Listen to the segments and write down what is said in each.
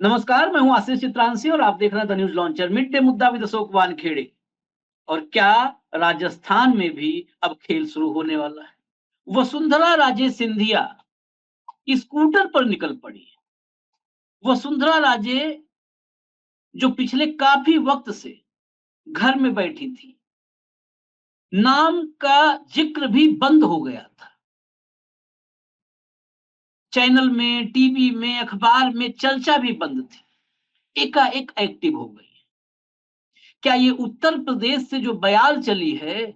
नमस्कार, मैं हूं आशीष चित्रांशी और आप देख रहे हैं the news launcher. Mid day मुद्दा विद अशोक वानखेड़े। और क्या राजस्थान में भी अब खेल शुरू होने वाला है। वसुंधरा राजे सिंधिया स्कूटर पर निकल पड़ी है। वसुंधरा राजे जो पिछले काफी वक्त से घर में बैठी थी, नाम का जिक्र भी बंद हो गया था। चैनल में, टीवी में, अखबार में चर्चा भी बंद थी, एकाएक एक्टिव हो गई। क्या ये उत्तर प्रदेश से जो बयार चली है,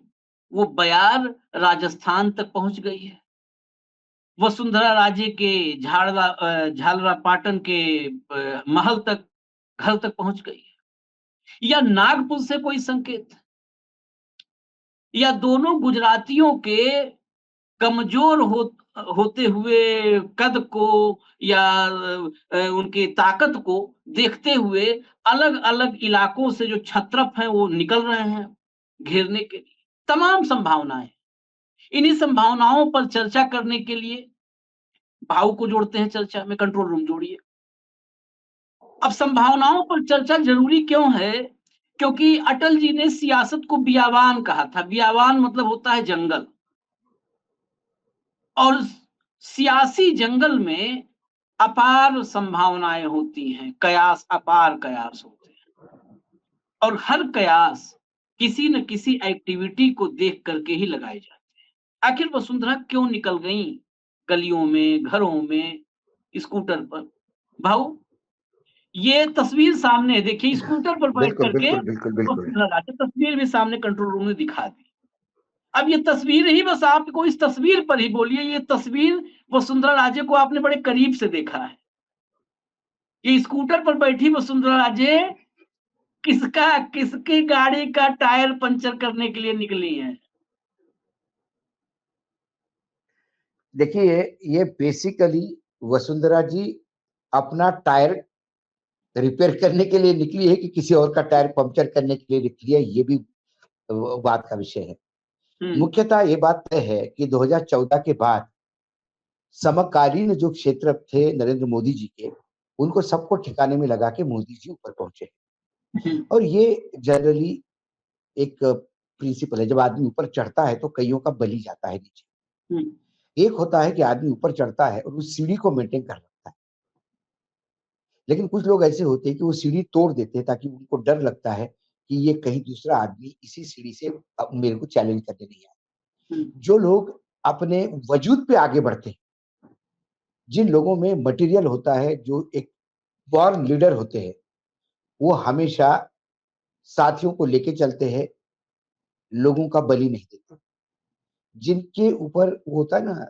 वो बयार राजस्थान तक पहुंच गई है? वसुंधरा राजे के झालरा पाटन के महल तक, घर तक पहुंच गई है? या नागपुर से कोई संकेत? या दोनों गुजरातियों के कमजोर होते हुए कद को, या उनकी ताकत को देखते हुए अलग अलग इलाकों से जो क्षत्रप हैं वो निकल रहे हैं घेरने के लिए? तमाम संभावनाएं। इन्हीं संभावनाओं पर चर्चा करने के लिए भाव को जोड़ते हैं चर्चा में। कंट्रोल रूम जोड़िए। अब संभावनाओं पर चर्चा जरूरी क्यों है? क्योंकि अटल जी ने सियासत को बियावान कहा था। बियावान मतलब होता है जंगल, और सियासी जंगल में अपार संभावनाएं होती हैं, कयास, अपार कयास होते हैं। और हर कयास किसी न किसी एक्टिविटी को देख करके ही लगाए जाते हैं। आखिर वसुंधरा क्यों निकल गई गलियों में, घरों में, स्कूटर पर? भाऊ, ये तस्वीर सामने है, देखिए, स्कूटर पर बैठ बिल्कुल, करके बिल्कुल, बिल्कुल, बिल्कुल। वसुंधरा राजे। तस्वीर भी सामने कंट्रोल रूम ने दिखा दी। अब ये तस्वीर ही बस, आपको इस तस्वीर पर ही बोलिए, ये तस्वीर वसुंधरा राजे को आपने बड़े करीब से देखा है। ये स्कूटर पर बैठी वसुंधरा राजे किसकी गाड़ी का टायर पंचर करने के लिए निकली है? देखिए, ये बेसिकली वसुंधरा जी अपना टायर रिपेयर करने के लिए निकली है कि किसी और का टायर पंक्चर करने के लिए निकली है, ये भी बात का विषय है। हम्म। मुख्यतः ये बात तय है कि 2014 के बाद समकालीन जो क्षेत्र थे नरेंद्र मोदी जी के, उनको सबको ठिकाने में लगा के मोदी जी ऊपर पहुंचे। हम्म। और ये जनरली एक प्रिंसिपल है, जब आदमी ऊपर चढ़ता है तो कईयों का बलि जाता है नीचे। हम्म। एक होता है कि आदमी ऊपर चढ़ता है और उस सीढ़ी को मेंटेन कर रखता है, लेकिन कुछ लोग ऐसे होते हैं कि वो सीढ़ी तोड़ देते हैं ताकि उनको डर लगता है कि ये कहीं दूसरा आदमी इसी सीढ़ी से मेरे को चैलेंज करने नहीं आए। हम्म। जो लोग अपने वजूद पे आगे बढ़ते हैं, जिन लोगों में मटेरियल होता है, जो एक बॉर्न लीडर होते हैं, वो हमेशा साथियों को लेके चलते हैं, लोगों का बलि नहीं देते। जिनके ऊपर वो होता है ना,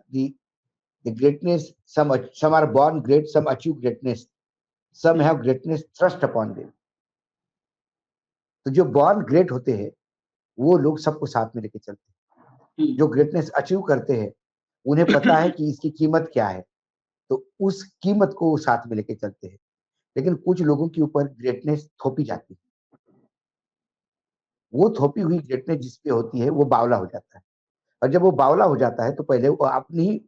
the greatness, some are born great, some achieve greatness, some hmm. Have greatness thrust upon them. तो जो बॉर्न ग्रेट होते हैं, वो लोग सबको साथ में लेके चलते हैं। हम्म। जो ग्रेटनेस अचीव करते हैं, उन्हें पता है कि इसकी कीमत क्या है, तो उस कीमत को वो साथ में लेके चलते हैं। लेकिन कुछ लोगों के ऊपर ग्रेटनेस थोपी जाती है। वो थोपी हुई ग्रेटनेस जिस पे होती है, वो बावला हो जाता है। और जब वो बावला हो जाता है, तो पहले वो अपनी ही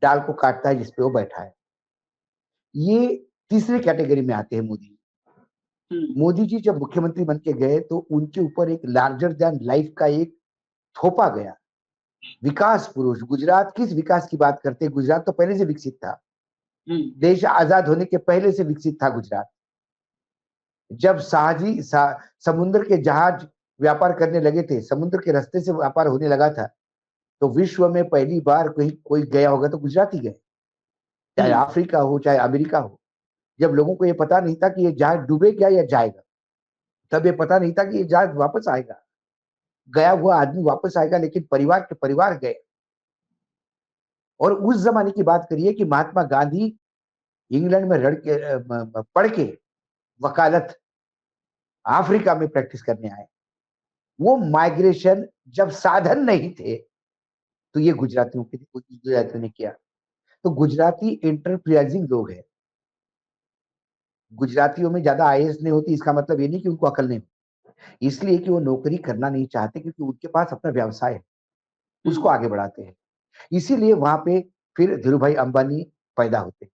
डाल को काटता है जिस पे वो बैठा है। ये तीसरे कैटेगरी में आते हैं मोदी। हम्म। मोदी जी जब मुख्यमंत्री बन के गए, तो उनके ऊपर एक लार्जर दैन लाइफ का एक थोपा गया। विकास पुरुष, गुजरात किस विकास की बात करते हैं? गुजरात तो पहले से विकसित था। हम्म। देश आजाद होने के पहले से विकसित था गुजरात। जब समुद्र के जहाज व्यापार करने लगे थे, समुद्र के रास्ते से व्यापार होने लगा था, तो विश्व में पहली बार कहीं कोई गया होगा तो गुजरात ही गए। चाहे हम्म। अफ्रीका हो, चाहे अमेरिका हो। जब लोगों को ये पता नहीं था कि ये जहाज डूबेगा या जाएगा, तब ये पता नहीं था कि ये जहाज वापस आएगा। गया हुआ आदमी वापस आएगा, लेकिन परिवार के परिवार गए। और उस जमाने की बात करिए कि महात्मा गांधी इंग्लैंड में पढ़ के वकालत अफ्रीका में प्रैक्टिस करने आए। वो माइग्रेशन जब साधन नहीं थे, तो ये गुजरातियों ने किया। तो गुजराती एंटरप्राइजिंग लोग हैं। गुजरातियों में ज्यादा आईएएस नहीं होती, इसका मतलब ये नहीं कि उनको अकल नहीं, इसलिए कि वो नौकरी करना नहीं चाहते, क्योंकि उनके पास अपना व्यवसाय है, उसको हम्म। आगे बढ़ाते हैं। इसीलिए वहां पे फिर धीरू भाई अंबानी पैदा होते हैं।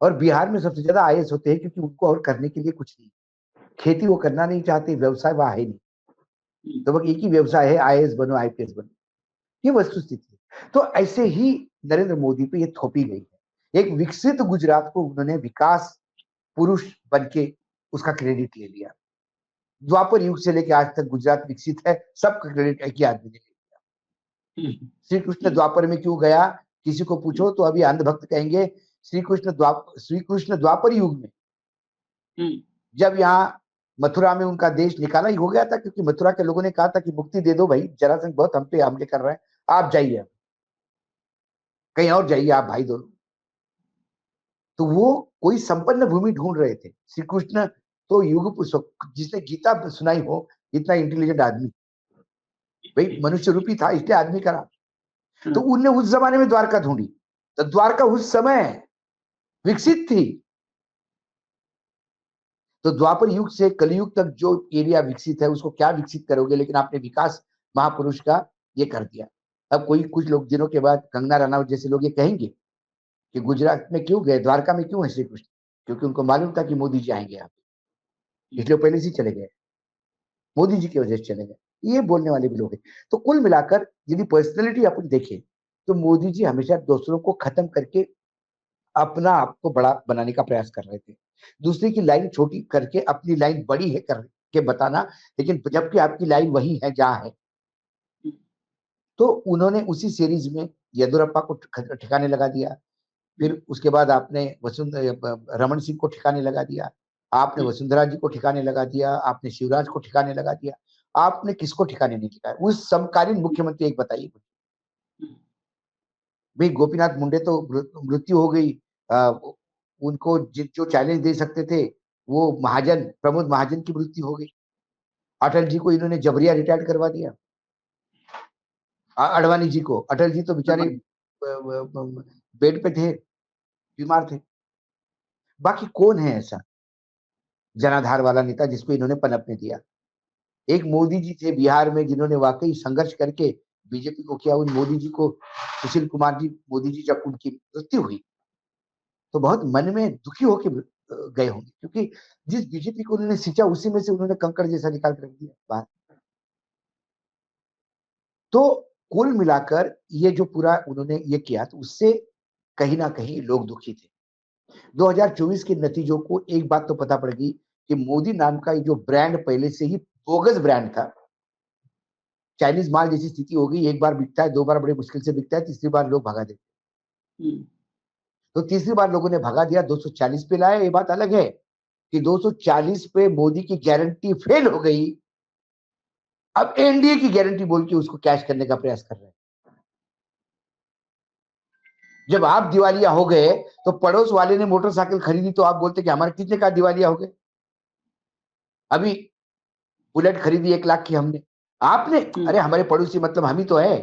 और बिहार में सबसे ज्यादा आईएएस होते हैं क्योंकि उनको और करने के लिए कुछ नहीं, खेती वो करना नहीं चाहते, व्यवसाय वहां है नहीं, तो वो एक ही व्यवसाय है, आईएएस बनो आईपीएस बनो, ये वस्तुस्थिति है। तो ऐसे ही नरेंद्र मोदी पे ये थोपी गई है। एक विकसित गुजरात को उन्होंने विकास पुरुष बन के उसका क्रेडिट ले लिया। द्वापर युग से लेकर आज तक गुजरात विकसित है, सबका क्रेडिट एक ही आदमी ने लिया। श्री कृष्ण द्वापर में क्यों गया, किसी को पूछो तो अभी अंधभक्त कहेंगे श्री कृष्ण द्वापर युग में, जब यहाँ मथुरा में उनका देश निकाला ही हो गया था, क्योंकि मथुरा के लोगों ने कहा था कि मुक्ति दे दो भाई, जरासंध बहुत हम पे हमले कर रहे हैं, आप जाइए, कहीं और जाइए आप भाई दोनों। तो वो कोई संपन्न भूमि ढूंढ रहे थे। श्री कृष्ण तो युग पुरुष, जिसने गीता सुनाई हो, इतना इंटेलिजेंट आदमी, भाई मनुष्य रूपी था इसलिए आदमी करा। तो उनने उस जमाने में द्वारका ढूंढी, तो द्वारका उस समय विकसित थी। तो द्वापर युग से कलयुग तक जो एरिया विकसित है उसको क्या विकसित करोगे, लेकिन आपने विकास महापुरुष का ये कर दिया। अब कोई कुछ लोग दिनों के बाद कंगना रनावत जैसे लोग ये कहेंगे कि गुजरात में क्यों गए, द्वारका में क्यों है श्री कृष्ण, क्योंकि उनको मालूम था कि मोदी जी आएंगे यहाँ पे, इसलिए पहले से चले गए, मोदी जी की वजह से चले गए, ये बोलने वाले भी लोग हैं। तो कुल मिलाकर यदि पर्सनैलिटी अपन देखें तो मोदी जी हमेशा दूसरों को खत्म करके अपना आप को बड़ा बनाने का प्रयास कर रहे थे, दूसरे की लाइन छोटी करके अपनी लाइन बड़ी है करके बताना, लेकिन जबकि आपकी लाइन वही है जहां है। तो उन्होंने उसी सीरीज में येदुरप्पा को ठिकाने लगा दिया, फिर उसके बाद आपने रमन सिंह को ठिकाने लगा दिया, आपने वसुंधरा जी को ठिकाने लगा दिया, आपने शिवराज को ठिकाने लगा दिया, आपने किसको ठिकाने नहीं लगाया? उस समकालीन मुख्यमंत्री एक बताइए मुझे। भाई गोपीनाथ मुंडे तो मृत्यु हो गई, उनको जो चैलेंज दे सकते थे वो महाजन, प्रमोद महाजन की मृत्यु हो गई। अटल जी को इन्होंने जबरिया रिटायर करवा दिया, अडवाणी जी को। अटल जी तो बेचारे बेड पे थे, बीमार थे। बाकी कौन है ऐसा जनाधार वाला नेता जिसको इन्होंने पनपने दिया? एक मोदी जी थे बिहार में जिन्होंने वाकई संघर्ष करके बीजेपी को किया। उन मोदी जी को, सुशील कुमार जी मोदी जी, जब उनकी मृत्यु हुई तो बहुत मन में दुखी होकर गए होंगे, क्योंकि जिस बीजेपी को उन्होंने सींचा उसी में से उन्होंने कंकड़ जैसा निकाल कर रख दिया बाहर। तो कुल मिलाकर ये जो पूरा उन्होंने ये किया, तो उससे कहीं ना कहीं लोग दुखी थे। 2024 के नतीजों को एक बात तो पता पड़ गई कि मोदी नाम का ये जो ब्रांड पहले से ही बोगस ब्रांड था, चाइनीज माल जैसी स्थिति हो गई। एक बार बिकता है, दो बार बड़े मुश्किल से बिकता है, तीसरी बार लोग भगा देते। तो तीसरी बार लोगों ने भगा दिया, 240 पे लाया। ये बात अलग है कि 240 पे मोदी की गारंटी फेल हो गई, अब एनडीए की गारंटी बोल के उसको कैश करने का प्रयास कर रहे हैं। जब आप दिवालिया हो गए तो पड़ोस वाले ने मोटरसाइकिल खरीदी तो आप बोलते कि हमारे कितने का दिवालिया हो गए? अभी बुलेट खरीदी 1 लाख की हमने, आपने, अरे हमारे पड़ोसी मतलब हम ही तो है,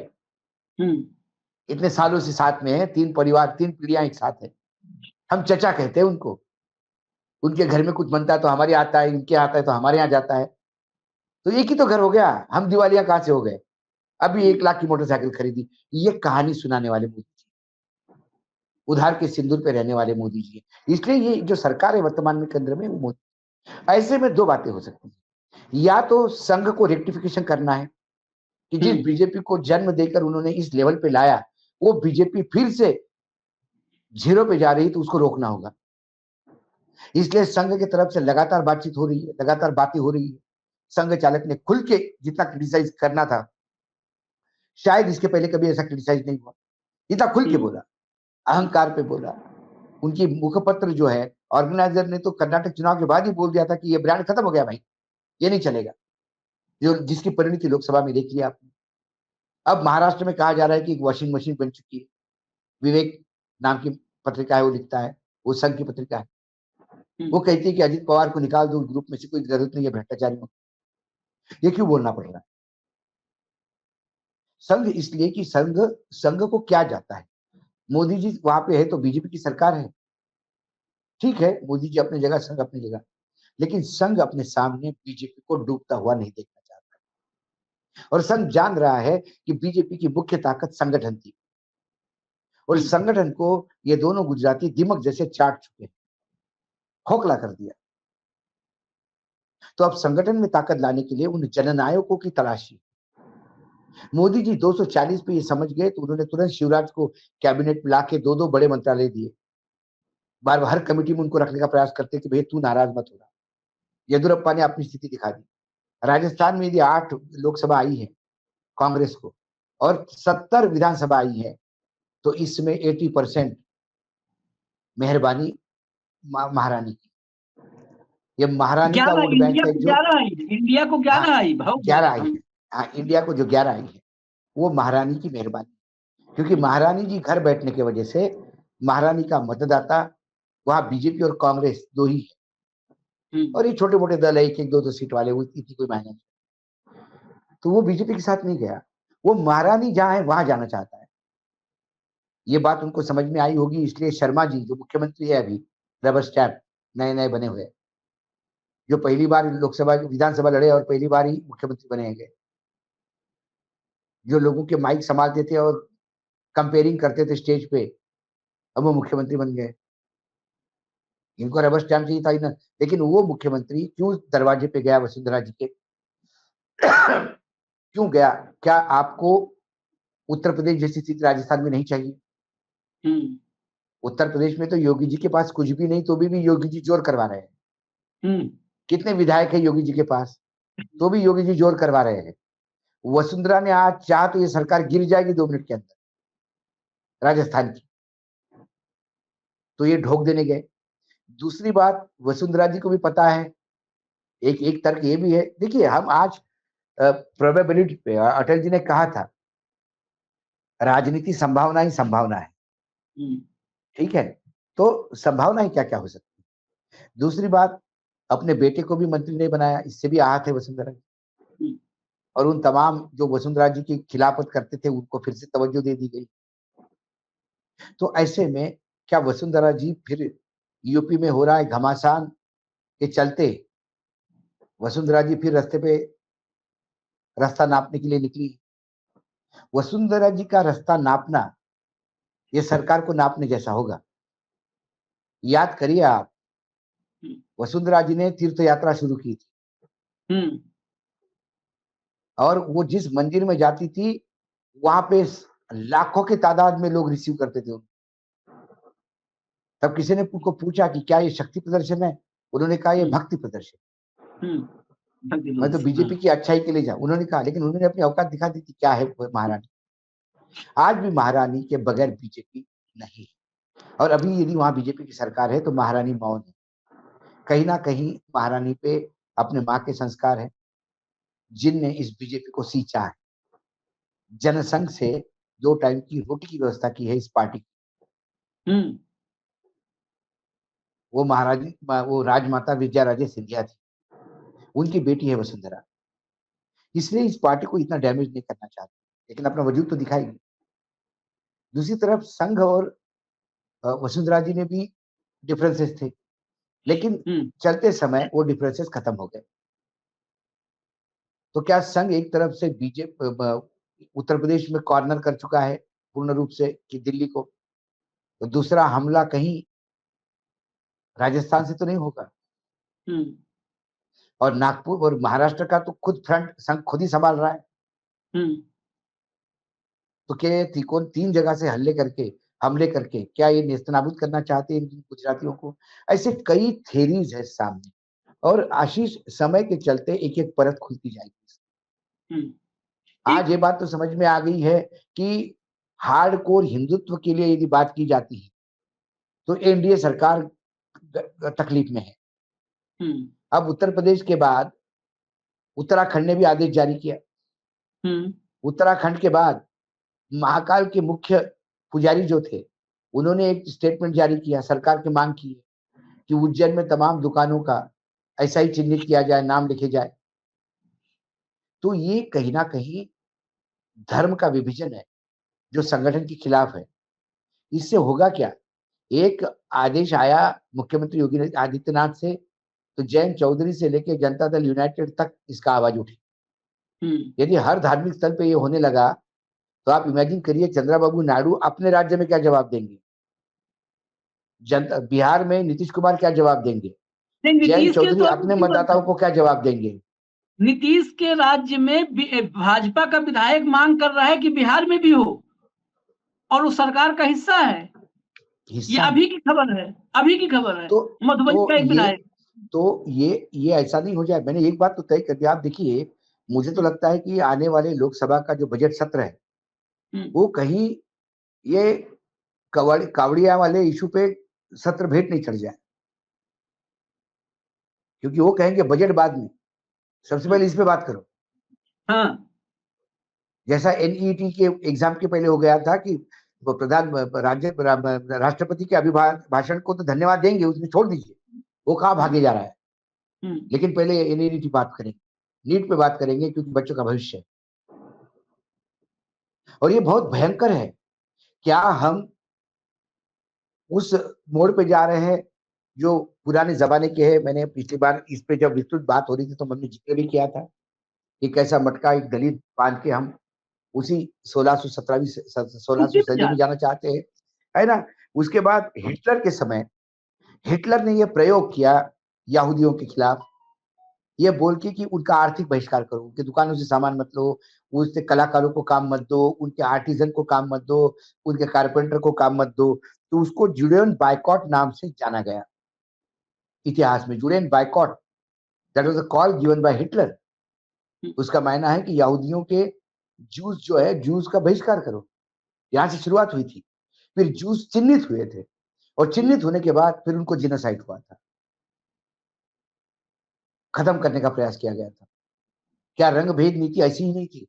इतने सालों से साथ में है, 3 परिवार 3 पीढ़ियां एक साथ है, हम चचा कहते हैं उनको। उनके घर में कुछ बनता है तो हमारे आता है, इनके आता है तो हमारे यहाँ जाता है, तो एक ही तो घर हो गया। हम दिवालिया कहां से हो गए? अभी 1 लाख की मोटरसाइकिल खरीदी। ये कहानी सुनाने वाले मोदी जी, उधार के सिंदूर पे रहने वाले मोदी जी। इसलिए ये जो सरकार है वर्तमान में केंद्र में, वो मोदी। ऐसे में दो बातें हो सकती हैं, या तो संघ को रेक्टिफिकेशन करना है कि जिस बीजेपी को जन्म देकर उन्होंने इस लेवल पे लाया, वो बीजेपी फिर से जीरो पे जा रही, तो उसको रोकना होगा। इसलिए संघ की तरफ से लगातार बातचीत हो रही है, लगातार बातें हो रही है। संघ चालक ने खुल के जितना क्रिटिसाइज करना था, शायद इसके पहले कभी ऐसा क्रिटिसाइज नहीं हुआ, इतना खुल के बोला, अहंकार पे बोला। उनकी मुखपत्र जो है, ऑर्गेनाइजर ने तो कर्नाटक चुनाव के बाद ही बोल दिया था कि ये ब्रांड खत्म हो गया भाई, ये नहीं चलेगा, जो जिसकी परिणति लोकसभा में देख लिया आपने। अब महाराष्ट्र में कहा जा रहा है कि एक वॉशिंग मशीन बन चुकी है, विवेक नाम की पत्रिका है, वो लिखता है, वो संघ की पत्रिका है। वो कहती है कि अजित पवार को निकाल दो ग्रुप में से, कोई जरूरत नहीं है भ्रष्टाचारियों। ये क्यों बोलना पड़ रहा है? संघ इसलिए कि संघ को क्या जाता है, मोदी जी वहां पे है तो बीजेपी की सरकार है, ठीक है, मोदी जी अपनी जगह, संघ अपनी जगह, लेकिन संघ अपने सामने बीजेपी को डूबता हुआ नहीं देखना चाहता। और संघ जान रहा है कि बीजेपी की मुख्य ताकत संगठन थी, और संगठन को ये दोनों गुजराती दिमक जैसे चाट चुके हैं, खोखला कर दिया। तो अब संगठन में ताकत लाने के लिए उन जननायकों की तलाशी। मोदी जी 240 पे ये समझ गए तो उन्होंने तुरंत शिवराज को कैबिनेट में लाके दो दो बड़े मंत्रालय दिए। बार बार हर कमेटी में उनको रखने का प्रयास करते कि भैया तू नाराज मत होना। येदुरप्पा ने अपनी स्थिति दिखा दी। राजस्थान में यदि 8 लोकसभा आई है कांग्रेस को और 70 विधानसभा आई है, तो इसमें 80% मेहरबानी महारानी की। ये महारानी का 11, वोट बैंक इंडिया है को जो 11 आई, इंडिया को 11 आई भाव। 11 आई है। हाँ, इंडिया को जो 11 आई है वो महारानी की मेहरबानी, क्योंकि महारानी जी घर बैठने की वजह से महारानी का मतदाता वहां बीजेपी और कांग्रेस दो ही है, और ये छोटे मोटे दल है, एक एक दो दो सीट वाले, वो इतनी कोई मायने नहीं। तो वो बीजेपी के साथ नहीं गया, वो महारानी जहां है वहां जाना चाहता है। ये बात उनको समझ में आई होगी, इसलिए शर्मा जी जो मुख्यमंत्री है अभी, रबर स्टैम्प नए नए बने हुए, जो पहली बार लोकसभा विधानसभा लड़े और पहली बार ही मुख्यमंत्री बने गए, जो लोगों के माइक संभालते थे और कंपेयरिंग करते थे स्टेज पे, अब वो मुख्यमंत्री बन गए। इनको रबर स्टैम्प चाहिए था ही ना, लेकिन वो मुख्यमंत्री क्यों दरवाजे पे गया वसुंधरा जी के? क्यों गया? क्या आपको उत्तर प्रदेश जैसी स्थिति राजस्थान में नहीं चाहिए? उत्तर प्रदेश में तो योगी जी के पास कुछ भी नहीं, तो भी योगी जी जोर करवा रहे हैं। कितने विधायक है योगी जी के पास, तो भी योगी जी जोर करवा रहे हैं। वसुंधरा ने आज चाह तो ये सरकार गिर जाएगी 2 मिनट के अंदर राजस्थान की, तो ये ढोक देने गए। दूसरी बात, वसुंधरा जी को भी पता है, एक तर्क ये भी है, देखिए हम आज प्रोबेबिलिटी पे, अटल जी ने कहा था राजनीति संभावना ही संभावना है, ठीक है, तो संभावना ही क्या क्या हो सकती है। दूसरी बात, अपने बेटे को भी मंत्री नहीं बनाया, इससे भी आहत है वसुंधरा जी, और उन तमाम जो वसुंधरा जी की खिलाफत करते थे उनको फिर से तवज्जो दे दी गई। तो ऐसे में क्या वसुंधरा जी फिर यूपी में हो रहा है घमासान के चलते वसुंधरा जी फिर रास्ता नापने के लिए निकली? वसुंधरा जी का रास्ता नापना ये सरकार को नापने जैसा होगा। याद करिए आप, वसुंधरा जी ने तीर्थ यात्रा शुरू की थी, और वो जिस मंदिर में जाती थी वहां पे लाखों की तादाद में लोग रिसीव करते थे। तब किसी ने उनको पूछा कि क्या ये शक्ति प्रदर्शन है? उन्होंने कहा ये भक्ति प्रदर्शन। मैं तो बीजेपी की अच्छाई के लिए जाऊं, उन्होंने कहा, लेकिन उन्होंने अपनी औकात दिखा दी थी क्या है महारानी। आज भी महारानी के बगैर बीजेपी नहीं, और अभी यदि वहां बीजेपी की सरकार है तो महारानी मौन है। कहीं ना कहीं महारानी पे अपने माँ के संस्कार है, जिनने इस बीजेपी को सींचा है। जनसंघ से 2 टाइम की रोटी की व्यवस्था की है इस पार्टी की। वो महाराजी, वो राजमाता विजया राजे सिंधिया थी, उनकी बेटी है वसुंधरा, इसलिए इस पार्टी को इतना डैमेज नहीं करना चाहती, लेकिन अपना वजूद तो दिखाएगी। दूसरी तरफ संघ और वसुंधरा जी में भी डिफरेंसेस थे, लेकिन चलते समय वो डिफरेंसेस खत्म हो गए। तो क्या संघ एक तरफ से बीजेपी उत्तर प्रदेश में कॉर्नर कर चुका है पूर्ण रूप से कि दिल्ली को, तो दूसरा हमला कहीं राजस्थान से तो नहीं होगा? और नागपुर और महाराष्ट्र का तो खुद फ्रंट संघ खुद ही संभाल रहा है। तो क्या ये त्रिकोण 3 जगह से हमले करके क्या ये नेस्तनाबूद करना चाहते हैं इन गुजरातियों को? ऐसे कई थेरीज है सामने, और आशीष समय के चलते एक एक परत खुलती जाएगी। आज ये बात तो समझ में आ गई है कि हार्डकोर हिंदुत्व के लिए यदि बात की जाती है तो एनडीए सरकार तकलीफ में है। अब उत्तर प्रदेश के बाद उत्तराखंड ने भी आदेश जारी किया। उत्तराखंड के बाद महाकाल के मुख्य पुजारी जो थे उन्होंने एक स्टेटमेंट जारी किया, सरकार की मांग की कि उज्जैन में तमाम दुकानों का ऐसा ही चिन्हित किया जाए, नाम लिखे जाए। तो ये कहीं ना कहीं धर्म का विभाजन है जो संगठन के खिलाफ है। इससे होगा क्या? एक आदेश आया मुख्यमंत्री योगी आदित्यनाथ से, तो जयंत चौधरी से लेकर जनता दल यूनाइटेड तक इसका आवाज उठी। यदि हर धार्मिक स्थल पे ये होने लगा तो आप इमेजिन करिए चंद्रबाबू नायडू अपने राज्य में क्या जवाब देंगे, जनता बिहार में नीतीश कुमार क्या जवाब देंगे, नहीं, जयंत नीतीश के चौधरी तो अपने मतदाताओं को क्या जवाब देंगे। नीतीश के राज्य में भाजपा का विधायक मांग कर रहा है कि बिहार में भी हो, और वो सरकार का हिस्सा है। ये हिस्सा है। अभी की खबर है, अभी की खबर है। मधुबनी का एक विधायक। ये ऐसा नहीं हो जाए। मैंने एक बात तो तय कर दी, आप देखिए, मुझे तो लगता है कि आने वाले लोकसभा का जो बजट सत्र है वो कहीं ये कावड़िया वाले इशू पे सत्र भेंट नहीं चढ़ जाए, क्योंकि वो कहेंगे बजट बाद में, सबसे पहले इस पे बात करो। हाँ, जैसा एनईटी के एग्जाम के पहले हो गया था कि वो राष्ट्रपति के अभिभाषण को तो धन्यवाद देंगे, उसमें छोड़ दीजिए, वो कहाँ भागे जा रहा है। लेकिन पहले एनईटी बात करेंगे, नीट पे बात करेंगे, क्योंकि बच्चों का भविष्य है। और ये बहुत भयंकर है। क्या हम उस मोड़ पे जा रहे हैं जो पुराने जमाने के हैं। मैंने पिछली बार इस पे जब विस्तृत बात हो रही थी तो हमने जिक्र भी किया था कि कैसा मटका एक दलित बांध के हम उसी 1600 सदी में जाना चाहते हैं, है ना। उसके बाद हिटलर के समय हिटलर ने यह प्रयोग किया यहूदियों के खिलाफ, ये बोल के कि उनका आर्थिक बहिष्कार करो, उनके दुकानों से सामान मत लो, उससे कलाकारों को काम मत दो, उनके आर्टिजन को काम मत दो, उनके कारपेंटर को काम मत दो। तो उसको जुडियन बायकॉट नाम से जाना गया इतिहास में। Judean boycott, that was a call given by Hitler. उसका मायना है कि यहूदियों के जूस जो है, जूस का बहिष्कार करो। यहां से शुरुआत हुई थी। फिर जूस चिन्हित हुए थे, और चिन्हित होने के बाद फिर उनको जेनोसाइड हुआ था, खत्म करने का प्रयास किया गया था। क्या रंग भेद नीति ऐसी ही नहीं थी,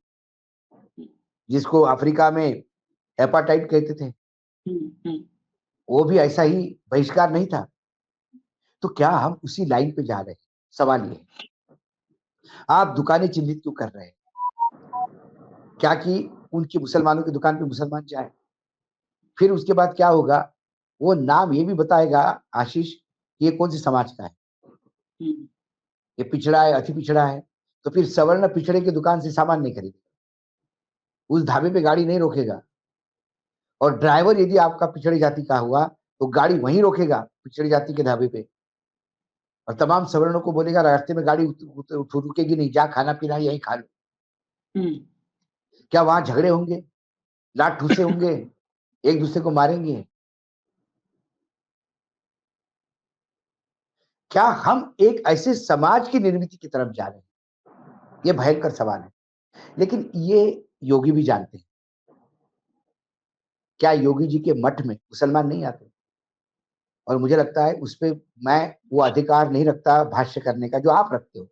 जिसको अफ्रीका में एपाटाइट कहते थे, वो भी ऐसा ही बहिष्कार नहीं था। तो क्या हम उसी लाइन पे जा रहे हैं? सवाल ये है। आप दुकानें चिन्हित क्यों कर रहे हैं? क्या कि उनकी मुसलमानों की दुकान पे मुसलमान जाए? फिर उसके बाद क्या होगा, वो नाम ये भी बताएगा आशीष कि ये कौन सी समाज का है, ये पिछड़ा है, अति पिछड़ा है। तो फिर सवर्ण पिछड़े की दुकान से सामान नहीं खरीदेगा, उस ढाबे पे गाड़ी नहीं रोकेगा, और ड्राइवर यदि आपका पिछड़ी जाति का हुआ तो गाड़ी वहीं रोकेगा पिछड़ी जाति के ढाबे पे, और तमाम सवर्णों को बोलेगा रास्ते में गाड़ी रुकेगी नहीं, जा खाना पीना यहीं खा लो। क्या वहां झगड़े होंगे, लात ठूसे होंगे, एक दूसरे को मारेंगे? क्या हम एक ऐसे समाज की निर्मित की तरफ जा रहे हैं? ये भयंकर सवाल है। लेकिन ये योगी भी जानते हैं। क्या योगी जी के मठ में मुसलमान नहीं आते? और मुझे लगता है उस पे मैं वो अधिकार नहीं रखता भाष्य करने का जो आप रखते हो,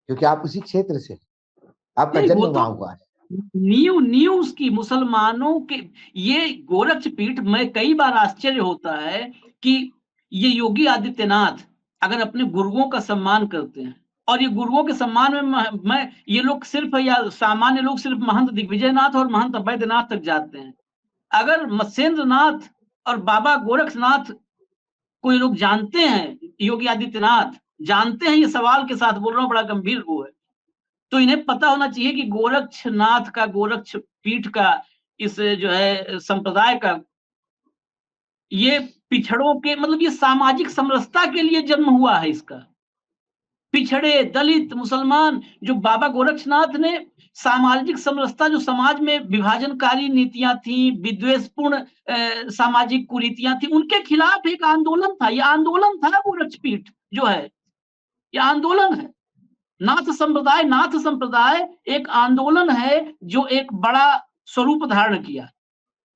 क्योंकि आप उसी क्षेत्र से, आपका जन्म वहां हुआ है। नींव उसकी मुसलमानों के, ये गोरक्षपीठ में कई बार आश्चर्य होता है कि ये योगी आदित्यनाथ अगर अपने गुरुओं का सम्मान करते हैं, और ये गुरुओं के सम्मान में मैं ये लोग सिर्फ, या सामान्य लोग सिर्फ महंत दिग्विजयनाथ और महंत वैद्यनाथ तक जाते हैं। अगर मत्स्येंद्रनाथ और बाबा गोरक्षनाथ को ये लोग जानते हैं, योगी आदित्यनाथ जानते हैं, ये सवाल के साथ बोल रहा हूँ, बड़ा गंभीर वो है, तो इन्हें पता होना चाहिए कि गोरक्षनाथ का, गोरक्ष पीठ का, इस जो है संप्रदाय का, ये पिछड़ों के, मतलब ये सामाजिक समरसता के लिए जन्म हुआ है इसका। पिछड़े, दलित, मुसलमान, जो बाबा गोरक्षनाथ ने सामाजिक समरसता, जो समाज में विभाजनकारी नीतियां थी, विद्वेषपूर्ण सामाजिक कुरीतियां थी, उनके खिलाफ एक आंदोलन था। ये आंदोलन था गोरक्षपीठ जो है, ये आंदोलन है। नाथ संप्रदाय एक आंदोलन है जो एक बड़ा स्वरूप धारण किया,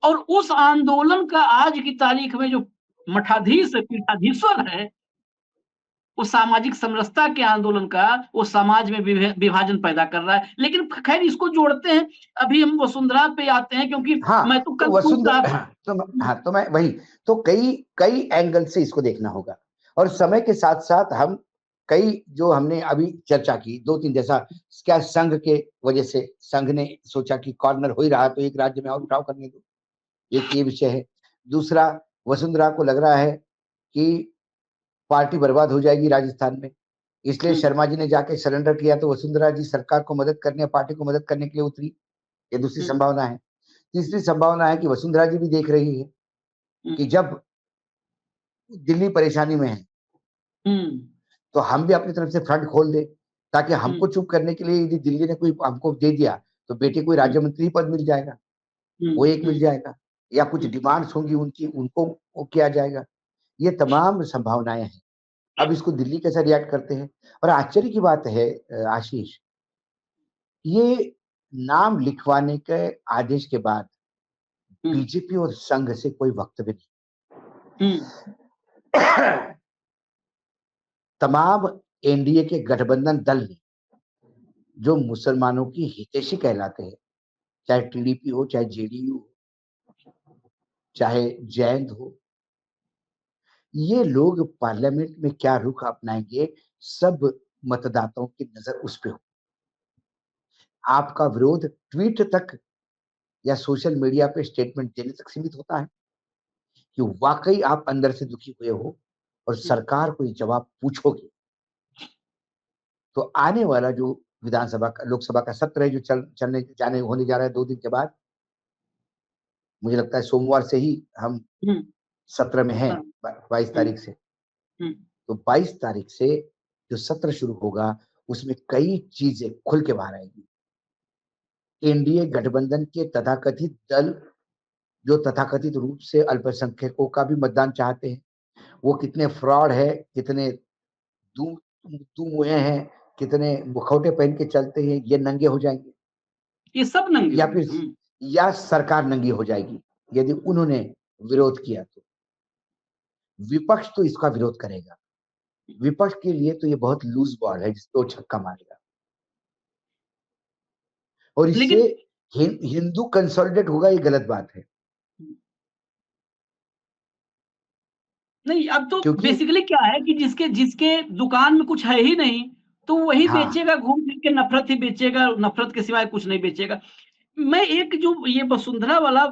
और उस आंदोलन का आज की तारीख में जो मठाधीश पीठाधीश्वर है, वो सामाजिक समरसता के आंदोलन का, वो समाज में विभाजन पैदा कर रहा है। लेकिन खैर इसको जोड़ते हैं, अभी हम वसुंधरा पे आते हैं, क्योंकि हाँ, मैं तो तो वसुंधरा तो मैं वही, तो कई एंगल से इसको देखना होगा, और समय के साथ साथ हम कई जो हमने अभी चर्चा की, 2-3, जैसा क्या संघ के वजह से संघ ने सोचा कि कॉर्नर हो ही रहा तो एक राज्य में और उठाव करने दो, एक ये विषय है। दूसरा, वसुंधरा को लग रहा है कि पार्टी बर्बाद हो जाएगी राजस्थान में, इसलिए शर्मा जी ने जाके सरेंडर किया, तो वसुंधरा जी सरकार को मदद करने, पार्टी को मदद करने के लिए उतरी, ये दूसरी संभावना है। तीसरी संभावना है कि वसुंधरा जी भी देख रही है कि हम्म, जब दिल्ली परेशानी में है हम्म, तो हम भी अपनी तरफ से फ्रंट खोल दें, ताकि हमको हम्म, चुप करने के लिए यदि दिल्ली ने कोई हमको दे दिया तो बेटे कोई राज्य मंत्री पद मिल जाएगा, वो एक मिल हम्म, जाएगा, या कुछ हम्म, डिमांड्स होंगी उनकी, उनको वो किया जाएगा। ये तमाम संभावनाएं हैं। अब इसको दिल्ली कैसे रिएक्ट करते हैं। और आश्चर्य की बात है आशीष, ये नाम लिखवाने के आदेश के बाद हम्म, बीजेपी और संघ से कोई वक्तव्य हम्म, नहीं। तमाम एनडीए के गठबंधन दल ने, जो मुसलमानों की हितैषी कहलाते हैं, चाहे टीडीपी हो, चाहे जेडीयू हो, चाहे जैन हो, ये लोग पार्लियामेंट में क्या रुख अपनाएंगे, सब मतदाताओं की नजर उस पे हो। आपका विरोध ट्वीट तक या सोशल मीडिया पे स्टेटमेंट देने तक सीमित होता है कि वाकई आप अंदर से दुखी हुए हो और सरकार को ये जवाब पूछोगे। तो आने वाला जो विधानसभा का, लोकसभा का सत्र है, जो चलने जाने होने जा रहा है 2 दिन के बाद, मुझे लगता है सोमवार से ही हम हम्म, सत्र में हैं, हाँ, 22 हम्म, तारीख से। हम्म, तो 22 तारीख से जो सत्र शुरू होगा उसमें कई चीजें खुल के बाहर आएगी। एनडीए गठबंधन के तथाकथित दल, जो तथाकथित रूप से अल्पसंख्यकों का भी मतदान चाहते हैं, वो कितने फ्रॉड है, कितने दू तू मुहे हैं, कितने मुखौटे पहन के चलते हैं, ये नंगे हो जाएंगे। ये सब नंगे या होंगे। फिर या सरकार नंगी हो जाएगी यदि उन्होंने विरोध किया तो। विपक्ष तो इसका विरोध करेगा। विपक्ष के लिए तो ये बहुत लूज बॉल है जिसपे वो छक्का मारेगा, और इससे लेकिन हिंदू कंसोलिडेट होगा, ये गलत बात है। नहीं, अब तो क्योंकि बेसिकली क्या है कि जिसके जिसके दुकान में कुछ है ही नहीं, तो वही हाँ, बेचेगा, घूम फिर के नफ़रत ही बेचेगा, नफ़रत के सिवाय कुछ नहीं बेचेगा। मैं एक जो ये वसुंधरा वाला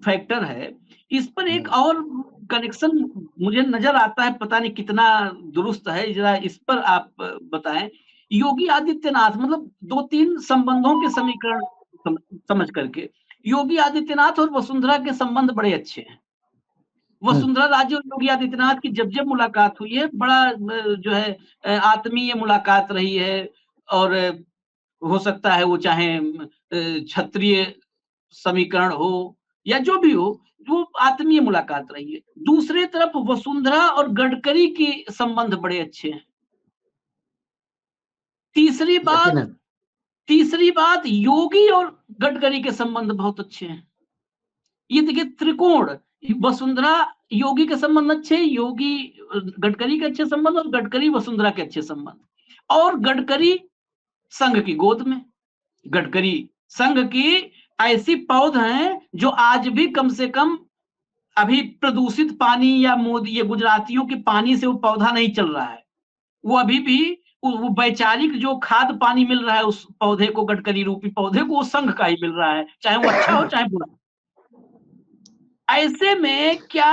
फैक्टर है, इस पर एक हम्म, और कनेक्शन मुझे नज़र आता है, पता नहीं कितना दुरुस्त है, ज़रा इस पर आप बताएँ। योगी आदित्यनाथ मतलब 2-3 संबंधों के समीकरण सम समझ करके, योगी आदित्यनाथ और वसुंधरा के संबंध बड़े अच्छे हैं। हम्म, वसुंधरा राजे और योगी आदित्यनाथ की जब-जब मुलाकात हुई है, बड़ा जो है आत्मीय मुलाकात रही है, और हो सकता है वो चाहे क्षत्रिय समीकरण हो या जो भी हो, वो आत्मीय मुलाकात रही है। दूसरी तरफ वसुंधरा और गडकरी के संबंध बड़े अच्छे हैं। तीसरी बात यकीनन। तीसरी बात योगी और गडकरी के संबंध बहुत अच्छे हैं। ये देखिए त्रिकोण, वसुंधरा योगी के संबंध अच्छे, योगी गडकरी के अच्छे संबंध, और गडकरी वसुंधरा के अच्छे संबंध, और गडकरी संघ की गोद में। गडकरी संघ की ऐसी पौध हैं जो आज भी कम से कम अभी प्रदूषित पानी या मोदी ये गुजरातियों के पानी से वो पौधा नहीं चल रहा है। वो अभी भी वो वैचारिक जो खाद पानी मिल रहा है उस पौधे को, गडकरी रूपी पौधे को, वो संघ का ही मिल रहा है, चाहे वो अच्छा हो चाहे बुरा। ऐसे में क्या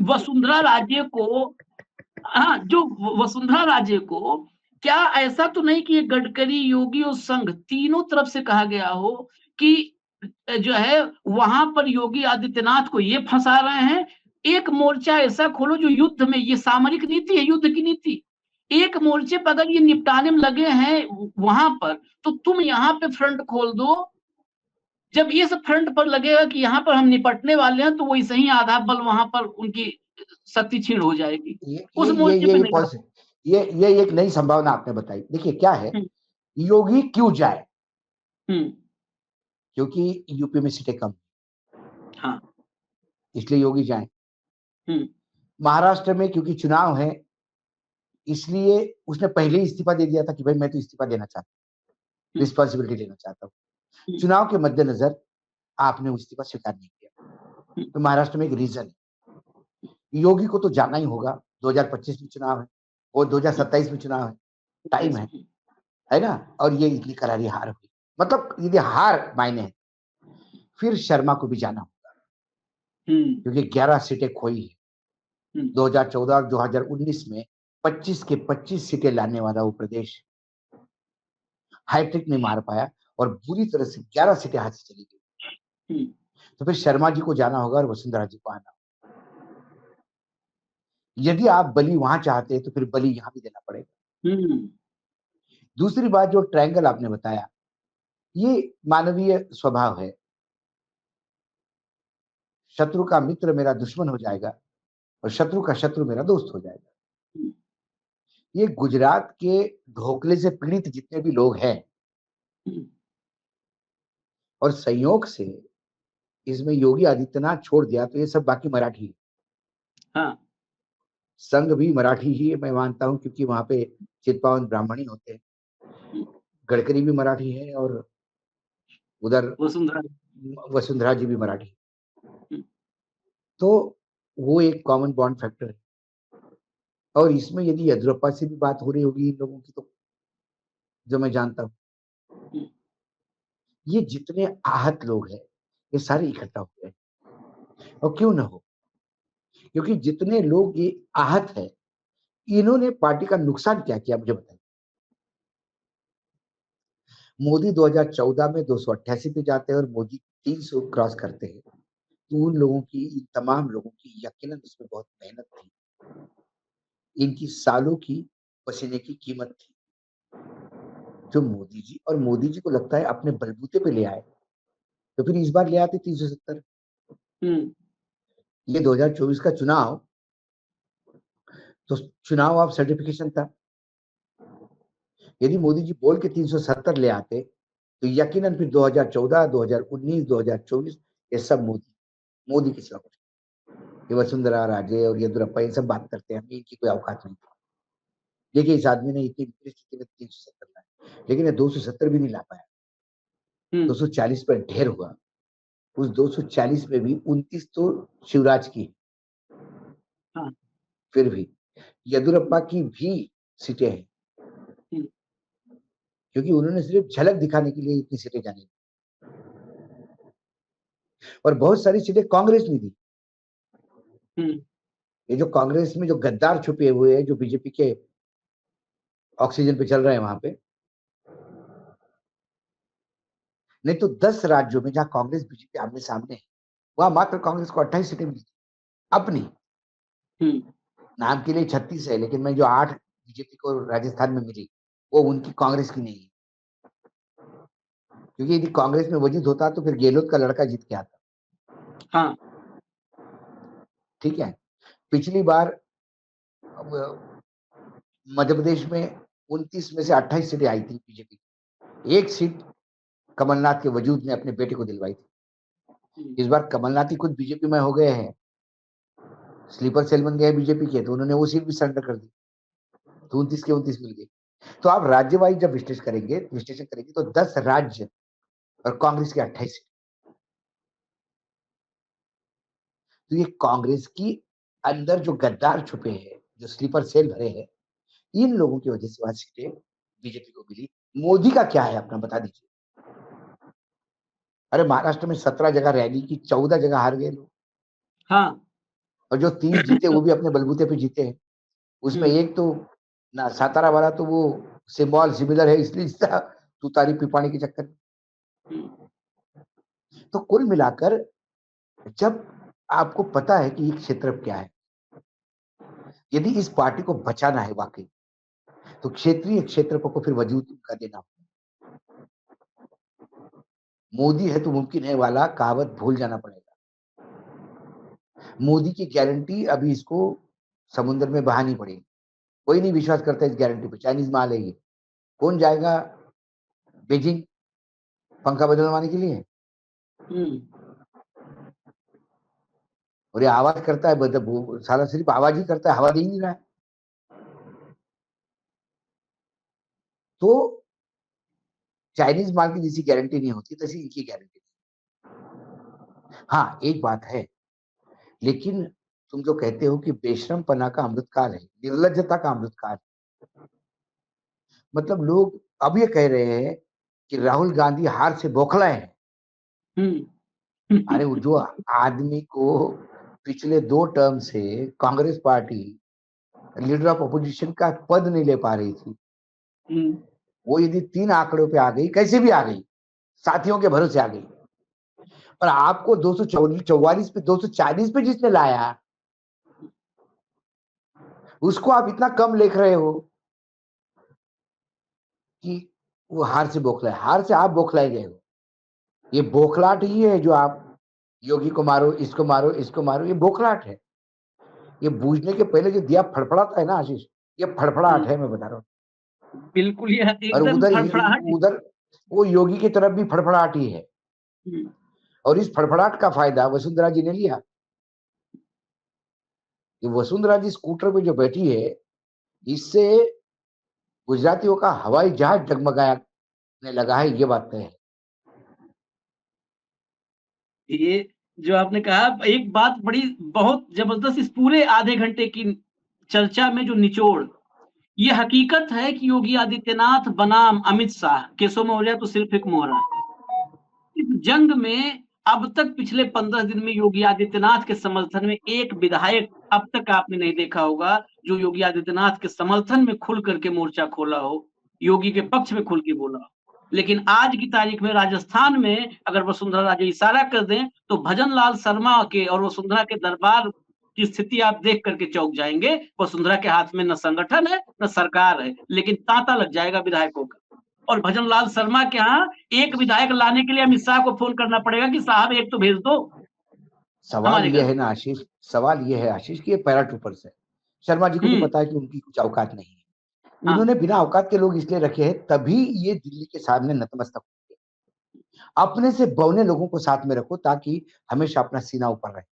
वसुंधरा राजे को, हाँ, जो वसुंधरा राजे को क्या ऐसा तो नहीं कि ये गडकरी, योगी और संघ तीनों तरफ से कहा गया हो कि जो है वहां पर योगी आदित्यनाथ को ये फंसा रहे हैं, एक मोर्चा ऐसा खोलो जो युद्ध में, ये सामरिक नीति है, युद्ध की नीति, एक मोर्चे पर अगर ये निपटाने में लगे हैं वहां पर, तो तुम यहाँ पे फ्रंट खोल दो। जब इस फ्रंट पर लगेगा कि यहाँ पर हम निपटने वाले हैं, तो वैसे ही आधा बल वहां पर उनकी शक्ति क्षीण हो जाएगी। ये उस ये ये मोर्चे पे ये नहीं लड़ पॉसिबल, ये एक नई संभावना आपने बताई। देखिए क्या है, हुँ, योगी क्यों जाए, हुँ, क्योंकि यूपी में सीटें कम, हाँ, इसलिए योगी जाए। हुँ, महाराष्ट्र में क्योंकि चुनाव है, इसलिए उसने पहले ही इस्तीफा दे दिया था कि भाई मैं तो इस्तीफा देना चाहता हूँ, हुँ, रिस्पॉन्सिबिलिटी लेना चाहता हूँ। हुँ, चुनाव के मद्देनजर आपने वो इस्तीफा स्वीकार नहीं किया, हुँ, तो महाराष्ट्र में एक रीजन है। योगी को तो जाना ही होगा, 2025 में चुनाव है और हुँ, 2027 में चुनाव है, टाइम 27 है ना। और ये इतनी करारी हार हुई, मतलब यदि हार मायने है, फिर शर्मा को भी जाना होगा, हुँ, क्योंकि 11 सीटें खोई है। हुँ, 2014 और 2019 में 25 के 25 सीटें लाने वाला वो प्रदेश हैट्रिक नहीं मार पाया और बुरी तरह से 11 सीटें हाथ से चली गई। हुँ, तो फिर शर्मा जी को जाना होगा और वसुंधरा जी को आना। यदि आप बलि वहां चाहते हैं तो फिर बलि यहां भी देना पड़ेगा। दूसरी बात, जो ट्रायंगल आपने बताया, ये मानवीय स्वभाव है। शत्रु का मित्र मेरा दुश्मन हो जाएगा और शत्रु का शत्रु मेरा दोस्त हो जाएगा। ये गुजरात के ढोकले से पीड़ित जितने भी लोग हैं, और संयोग से इसमें योगी आदित्यनाथ छोड़ दिया तो ये सब बाकी मराठी है। हाँ, संघ भी मराठी ही है, मैं मानता हूं, क्योंकि वहां पे चित्पावन ब्राह्मण ही होते हैं। गडकरी भी मराठी है और उधर वसुंधरा। वसुंधरा जी भी मराठी। तो वो एक कॉमन बॉन्ड फैक्टर है। और इसमें यदि येदियुरप्पा से भी बात हो रही होगी इन लोगों की, तो जो मैं जानता हूं, ये जितने आहत लोग हैं ये सारे इकट्ठा हो गए। और क्यों ना हो, क्योंकि जितने लोग ये आहत है, इन्होंने पार्टी का नुकसान क्या किया, मुझे बताइए। मोदी 2014 में 288 पे जाते हैं और मोदी 300 क्रॉस करते हैं, तो उन लोगों की, इन तमाम लोगों की यकीनन उसमें बहुत मेहनत थी, इनकी सालों की पसीने की कीमत थी, जो मोदी जी, और मोदी जी को लगता है अपने बलबूते पे ले आए, तो फिर इस बार ले आते 370। ये 2024 का चुनाव, तो चुनाव ऑफ सर्टिफिकेशन था। यदि मोदी जी बोल के 370 ले आते तो यकीनन फिर 2014, 2019, 2024 ये सब मोदी के खिलाफ। ये वसुंधरा राजे और येदियुरप्पा ये सब बात करते हैं, इनकी कोई औकात नहीं। देखिए, इस आदमी ने इतनी परिस्थिति में 370 लाए, लेकिन ये 270 भी नहीं ला पाया। 240 पर ढेर हुआ। उस 240 में भी 29 तो शिवराज की। हाँ। फिर भी येदियुरप्पा की भी सीटें हैं, क्योंकि उन्होंने सिर्फ झलक दिखाने के लिए इतनी सीटें जानी, और बहुत सारी सीटें कांग्रेस ने दी। ये जो कांग्रेस में जो गद्दार छुपे हुए हैं, जो बीजेपी के ऑक्सीजन पे चल रहे हैं वहां पे, नहीं तो 10 राज्यों में जहां कांग्रेस बीजेपी आमने सामने है, वहां मात्र कांग्रेस को 28 सीटें मिली अपनी। नाम के लिए 36 है, लेकिन मैं जो 8 बीजेपी को राजस्थान में मिली, वो उनकी कांग्रेस की नहीं है। क्योंकि यदि कांग्रेस में वजूद होता तो फिर गहलोत का लड़का जीत के आता। हाँ। ठीक है, पिछली बार मध्य प्रदेश में 29 में से 28 सीटें आई थी बीजेपी की। एक सीट कमलनाथ के वजूद ने अपने बेटे को दिलवाई थी। इस बार कमलनाथ ही खुद बीजेपी में हो गए हैं, स्लीपर सेल बन गए बीजेपी के, तो उन्होंने वो सीट भी सरेंडर कर दी, तो 29 के 29 मिल गई। तो आप राज्य वाइज जब विश्लेषण करेंगे तो 10 राज्य और कांग्रेस के 28 सीट। तो ये कांग्रेस की अंदर जो गद्दार छुपे हैं, जो स्लीपर सेल भरे हैं, इन लोगों की वजह से वहां सीटें बीजेपी को मिली। मोदी का क्या है अपना बता दीजिए। अरे महाराष्ट्र में 17 जगह रैली की, 14 जगह हार गए लोग। हाँ। और जो 3 जीते वो भी अपने बलबूते पे जीते हैं। उसमें एक तो ना सातारा वाला, तो वो सिंबल सिमिलर है, इसलिए जीता, तुतारी पिपाणी के चक्कर में। तो कुल मिलाकर जब आपको पता है कि ये क्षेत्र क्या है, यदि इस पार्टी को बचाना है वाकई, तो क्षेत्रीय क्षेत्र को फिर वजूद का देना होगा। मोदी है तो मुमकिन है वाला कहावत भूल जाना पड़ेगा। मोदी की गारंटी अभी इसको समुद्र में बहानी पड़ेगी। कोई नहीं विश्वास करता इस गारंटी पे, चाइनीज माल है ये। कौन जाएगा बीजिंग पंखा बदलवाने के लिए? और ये आवाज करता है, साला सिर्फ आवाज ही करता है, हवा दे ही नहीं रहा है। तो चाइनीज माल की जैसी गारंटी नहीं होती, तैसी इनकी गारंटी नहीं। हाँ, एक बात है, लेकिन तुम जो कहते हो कि बेशरम पना का अमृतकाल है, निर्लज्जता का अमृतकाल है, मतलब लोग अब ये कह रहे हैं कि राहुल गांधी हार से बौखलाए हैं। अरे वो जो आदमी को पिछले 2 टर्म से Congress party leader of opposition का पद नहीं ले पा रही थी, वो यदि 3 आंकड़ों पे आ गई, कैसे भी आ गई, साथियों के भरोसे आ गई, और आपको 244 पे 240 पे जिसने लाया उसको आप इतना कम लिख रहे हो कि वो हार से बौखलाए, हार से आप बौखलाए गए हो। ये बौखलाहट ही है जो आप योगी को मारो, इसको मारो, इसको मारो, ये बौखलाहट है। ये बूझने के पहले जो दिया फड़फड़ाता है ना आशीष, ये फड़फड़ाहट है, मैं बता रहा हूँ। बिल्कुल, यह और एकदम फड़फड़ाहट। उधर वो योगी की तरफ भी फड़फड़ाहट ही है। और इस फड़फड़ाहट का फायदा वसुंधरा जी ने लिया। ये वसुंधरा जी स्कूटर पे जो बैठी है, इससे गुजरातियों का हवाई जहाज डगमगाने लगा है, ये बात तय है। ये जो आपने कहा, एक बात बड़ी बहुत जबरदस्त, इस पूरे आधे घंटे की चर्चा में जो निचोड़, ये हकीकत है कि योगी आदित्यनाथ बनाम अमित शाह, केशव मौर्य तो सिर्फ एक मोहरा। इस जंग में अब तक पिछले 15 दिन में योगी आदित्यनाथ के समर्थन में एक विधायक अब तक आपने नहीं देखा होगा जो योगी आदित्यनाथ के समर्थन में खुल करके मोर्चा खोला हो, योगी के पक्ष में खुल के बोला हो। लेकिन आज की तारीख में राजस्थान में अगर वसुंधरा राजे इशारा कर दें तो भजन लाल शर्मा के और वसुंधरा के दरबार की स्थिति आप देख करके चौंक जाएंगे। वसुंधरा के हाथ में न संगठन है न सरकार है, लेकिन तांता लग जाएगा विधायकों का। और भजन लाल शर्मा के यहाँ एक विधायक लाने के लिए अमित शाह को फोन करना पड़ेगा कि साहब एक तो भेज दो सवाल हमारे ये घर। है ना आशीष, सवाल ये है आशीष कि ये पैराट्रूपर्स है। शर्मा जी को भी पता है कि उनकी कुछ औकात नहीं है। हाँ, उन्होंने बिना औकात के लोग इसलिए रखे हैं, तभी ये दिल्ली के सामने नतमस्तक होंगे। अपने से बौने लोगों को साथ में रखो ताकि हमेशा अपना सीना ऊपर रहे,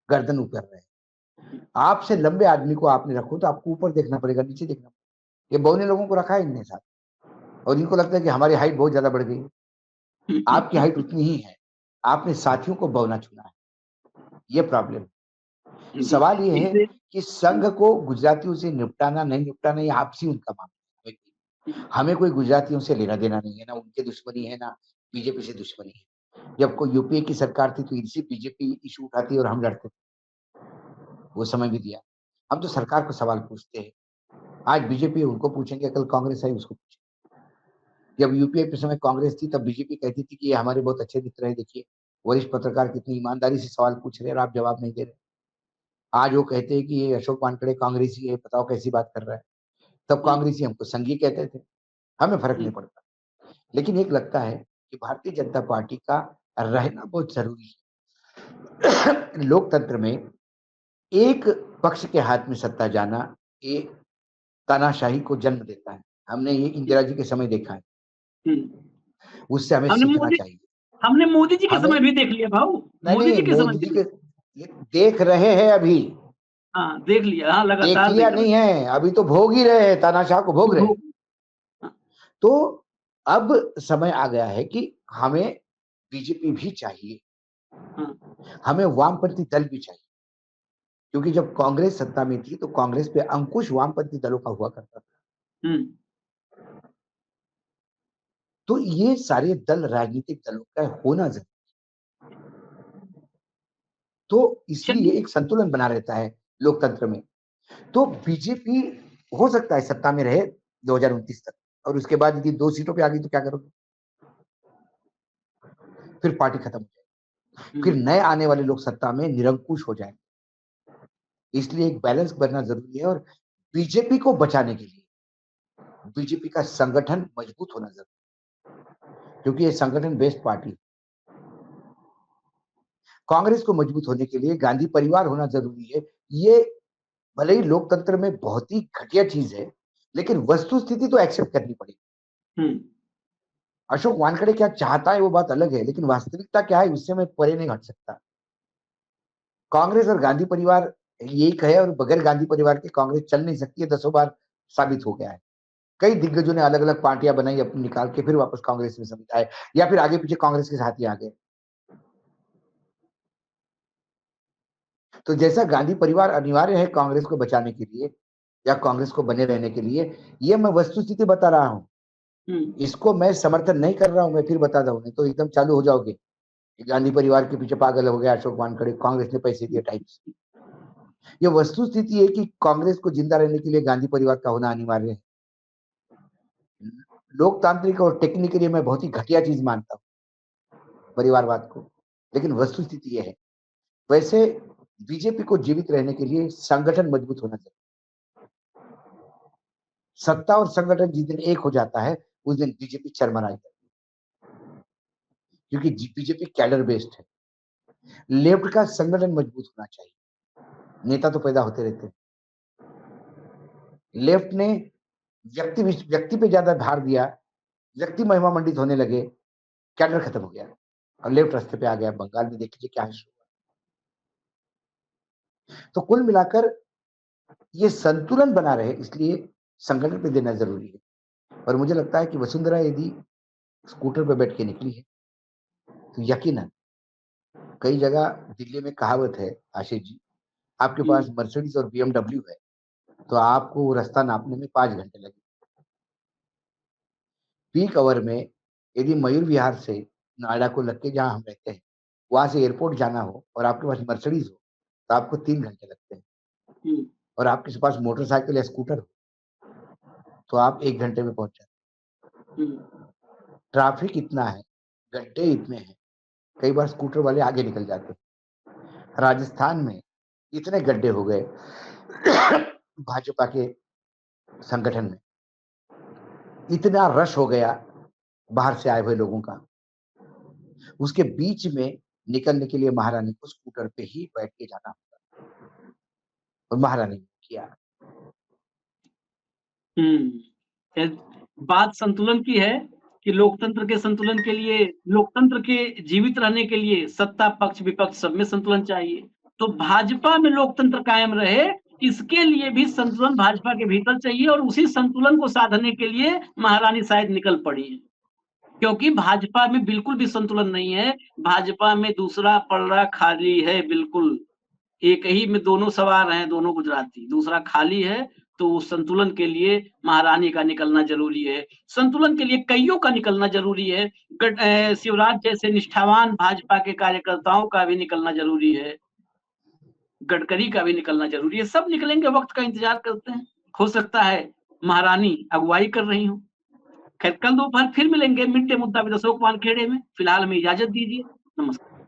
गर्दन ऊपर रहे। आपसे लंबे आदमी को आपने रखो तो आपको ऊपर देखना पड़ेगा, नीचे देखना पड़ेगा। ये बौने लोगों को रखा है इनने साथ, और इनको लगता है कि हमारी हाइट बहुत ज्यादा बढ़ गई। आपकी हाइट उतनी ही है, आपने साथियों को बौना चुना है, ये प्रॉब्लम। जी, सवाल ये है इससे कि संघ को गुजरातियों से निपटाना नहीं निपटाना, ये आपसी उनका मामला है। हमें कोई गुजरातियों से लेना देना नहीं है, ना उनके दुश्मनी है, ना बीजेपी से दुश्मनी है। जब कोई यूपीए की सरकार थी तो इनसे बीजेपी इशू उठाती और हम लड़ते थे, वो समय भी दिया। हम तो सरकार को सवाल पूछते हैं। आज बीजेपी उनको पूछेंगे, कल कांग्रेस आई उसको पूछेंगे। जब यूपीए के समय कांग्रेस थी तब बीजेपी कहती थी कि ये हमारे बहुत अच्छे मित्र हैं, देखिए वरिष्ठ पत्रकार कितनी ईमानदारी से सवाल पूछ रहे हैं और आप जवाब नहीं दे रहे। आज वो कहते हैं कि ये अशोक वानखेड़े कांग्रेसी है, बताओ कैसी बात कर रहा है। तब कांग्रेसी हमको संघी कहते थे, हमें फर्क नहीं पड़ता। लेकिन एक लगता है कि भारतीय जनता पार्टी का रहना बहुत जरूरी है। लोकतंत्र में एक पक्ष के हाथ में सत्ता जाना ये तानाशाही को जन्म देता है। हमने ये इंदिरा जी के समय देखा है, उससे हमें हमने सीखना मोदी चाहिए। हमने मोदी जी के हमें समय भी देख लिया भाऊ, नहीं मोदी नहीं जी के समय मोदी जी भी। के ये देख रहे हैं अभी, हाँ, देख लिया, हाँ, देख लगातार लिया देख नहीं रहे है, अभी तो भोग ही रहे हैं, तानाशाह को भोग रहे हैं। हाँ, तो अब समय आ गया है कि हमें बीजेपी भी चाहिए, हाँ, हमें वामपंथी दल भी चाहिए। क्योंकि जब कांग्रेस सत्ता में थी तो कांग्रेस पे अंकुश वामपंथी दलों का हुआ करता था। हम्म, तो ये सारे दल राजनीतिक दलों का होना जरूरी, तो इसलिए चलिए, एक संतुलन बना रहता है लोकतंत्र में। तो बीजेपी हो सकता है सत्ता में रहे 2029 तक, और उसके बाद यदि 2 सीटों पे आ गई तो क्या करोगे? फिर पार्टी खत्म हो जाएगी, फिर नए आने वाले लोग सत्ता में निरंकुश हो जाएंगे। इसलिए एक बैलेंस बनना जरूरी है, और बीजेपी को बचाने के लिए बीजेपी का संगठन मजबूत होना जरूरी है, क्योंकि ये संगठन बेस्ड पार्टी। कांग्रेस को मजबूत होने के लिए गांधी परिवार होना जरूरी है। ये भले ही लोकतंत्र में बहुत ही घटिया चीज है, लेकिन वस्तु स्थिति तो एक्सेप्ट करनी पड़ेगी। अशोक वानखेड़े क्या चाहता है वो बात अलग है, लेकिन वास्तविकता क्या है उससे मैं परे नहीं हट सकता। कांग्रेस और गांधी परिवार यही कहे, और बगैर गांधी परिवार के कांग्रेस चल नहीं सकती है, 10 बार साबित हो गया है। कई दिग्गजों ने अलग अलग पार्टियां बनाई, अपनी निकाल के फिर वापस कांग्रेस में समित आए, या फिर आगे पीछे कांग्रेस के साथ ही आ गए। तो जैसा गांधी परिवार अनिवार्य है कांग्रेस को बचाने के लिए या कांग्रेस को बने रहने के लिए, ये मैं वस्तुस्थिति बता रहा हूँ। इसको मैं समर्थन नहीं कर रहा हूँ, मैं फिर बता रहा हूँ, नहीं तो एकदम चालू हो जाओगे कि गांधी परिवार के पीछे पागल हो गया अशोक वानखेड़े, कांग्रेस ने पैसे दिए टाइप्स। ये वस्तुस्थिति है कि कांग्रेस को जिंदा रहने के लिए गांधी परिवार का होना अनिवार्य है। लोकतांत्रिक और टेक्निकली मैं बहुत ही घटिया चीज मानता हूँ, परिवारवाद को, लेकिन वस्तुस्थिति ये है। वैसे बीजेपी को जीवित रहने के लिए संगठन मजबूत होना चाहिए। सत्ता और संगठन जिस दिन एक हो जाता है, उस दिन बीजेपी चरमरा जाती है, क्योंकि बीजेपी कैडर बेस्ड है। लेफ्ट का संगठन मजबूत होना चाहिए, नेता तो पैदा होते रहते हैं। लेफ्ट ने व्यक्ति पे ज्यादा भार दिया, व्यक्ति महिमा मंडित होने लगे, कैडर खत्म हो गया और लेफ्ट रास्ते पे आ गया। बंगाल में देख लीजिए क्या है। तो कुल मिलाकर ये संतुलन बना रहे, इसलिए संगठन पे देना जरूरी है। और मुझे लगता है कि वसुंधरा यदि स्कूटर पे बैठ के निकली है, तो यकीनन कई जगह दिल्ली में कहावत है आशीष जी, आपके पास मर्सिडीज और बीएमडब्ल्यू है तो आपको वो रास्ता नापने में 5 घंटे लगे। पीक आवर में यदि मयूर विहार से नोएडा को लग के जहाँ हम रहते हैं, वहां से एयरपोर्ट जाना हो और आपके पास मर्सिडीज हो तो आपको 3 घंटे लगते हैं। और आपके पास मोटरसाइकिल या स्कूटर हो तो आप 1 घंटे में पहुंच जाते हैं। ट्रैफिक इतना है, गड्ढे इतने हैं, कई बार स्कूटर वाले आगे निकल जाते हैं। राजस्थान में इतने गड्ढे हो गए भाजपा के संगठन में, इतना रश हो गया बाहर से आए हुए लोगों का, उसके बीच में निकलने के लिए महारानी को स्कूटर पे ही बैठ के जाना होगा और महारानी ने किया। बात संतुलन की है कि लोकतंत्र के संतुलन के लिए, लोकतंत्र के जीवित रहने के लिए सत्ता पक्ष विपक्ष सब में संतुलन चाहिए। तो भाजपा में लोकतंत्र कायम रहे, इसके लिए भी संतुलन भाजपा के भीतर चाहिए और उसी संतुलन को साधने के लिए महारानी शायद निकल पड़ी है, क्योंकि भाजपा में बिल्कुल भी संतुलन नहीं है। भाजपा में दूसरा पलड़ा खाली है, बिल्कुल एक ही में दोनों सवार हैं, दोनों गुजराती, दूसरा खाली है। तो उस संतुलन के लिए महारानी का निकलना जरूरी है, संतुलन के लिए कईयों का निकलना जरूरी है। शिवराज जैसे निष्ठावान भाजपा के कार्यकर्ताओं का भी निकलना जरूरी है, गडकरी का भी निकलना जरूरी है। सब निकलेंगे, वक्त का इंतजार करते हैं। हो सकता है महारानी अगुवाई कर रही हूँ। खैर, कल दोपहर फिर मिलेंगे मिड डे मुद्दा विद अशोक वानखेड़े में। फिलहाल हमें इजाजत दीजिए, नमस्कार।